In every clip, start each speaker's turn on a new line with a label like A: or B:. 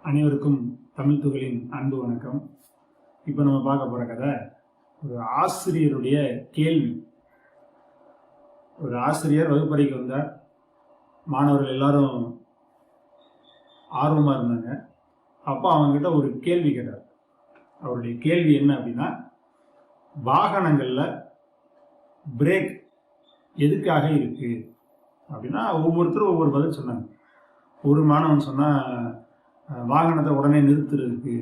A: அனைவருக்கும் தமிழ் துகளின் அன்பு வணக்கம். இப்போ நம்ம பார்க்க போகிற கதை ஒரு ஆசிரியருடைய கேள்வி. ஒரு ஆசிரியர் வகுப்பறைக்கு வந்தார். மாணவர்கள் எல்லாரும் ஆர்வமாக இருந்தாங்க. அப்போ அவங்ககிட்ட ஒரு கேள்வி கேட்டார். அவருடைய கேள்வி என்ன அப்படின்னா, வாகனங்களில் பிரேக் எதுக்காக இருக்கு அப்படின்னா ஒவ்வொருத்தரும் ஒவ்வொரு பதில் சொன்னாங்க. ஒரு மாணவன் சொன்னால் வாகனத்தை உடனே நிறுத்துறதுக்கு,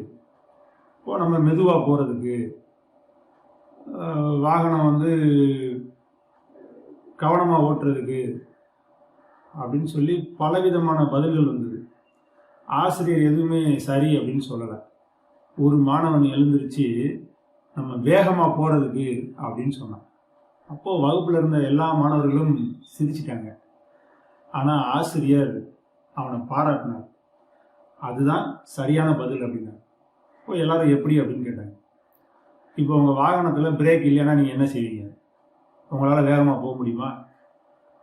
A: இப்போ நம்ம மெதுவாக போகிறதுக்கு, வாகனம் கவனமாக ஓட்டுறதுக்கு அப்படின்னு சொல்லி பலவிதமான பதில்கள் வந்தது. ஆசிரியர் எதுவுமே சரி அப்படின்னு சொல்லலை. ஒரு மாணவன் எழுந்திருச்சு நம்ம வேகமாக போகிறதுக்கு அப்படின்னு சொன்னான். அப்போது வகுப்பில் இருந்த எல்லா மாணவர்களும் சிரிச்சிட்டாங்க. ஆனால் ஆசிரியர் அவனை பாராட்டினார். அதுதான் சரியான பதில் அப்படின்னா. இப்போ எல்லாரும் எப்படி அப்படின்னு கேட்டாங்க. இப்போ உங்கள் வாகனத்தில் பிரேக் இல்லைன்னா நீங்கள் என்ன செய்வீங்க? உங்களால் வேகமாக போக முடியுமா?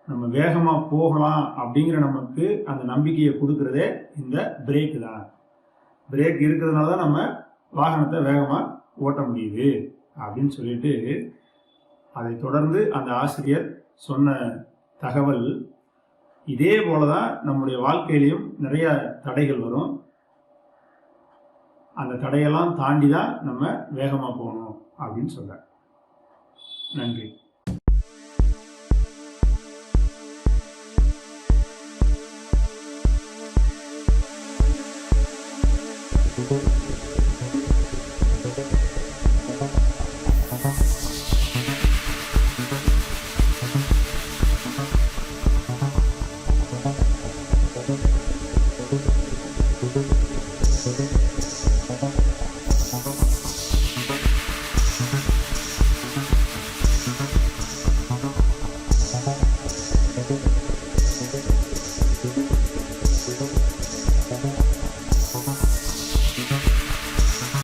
A: நம்ம வேகமாக போகலாம் அப்படிங்கிற நமக்கு அந்த நம்பிக்கையை கொடுக்குறதே இந்த பிரேக்கு தான். பிரேக் இருக்கிறதுனால தான் நம்ம வாகனத்தை வேகமாக ஓட்ட முடியுது அப்படின்னு சொல்லிட்டு அதை தொடர்ந்து அந்த ஆசிரியர் சொன்ன தகவல் இதே போல தான் நம்முடைய வாழ்க்கையிலையும் நிறைய தடைகள் வரும். அந்த தடையெல்லாம் தாண்டி தான் நம்ம வேகமாக போகணும் அப்படின்னு சொல்ற. நன்றி.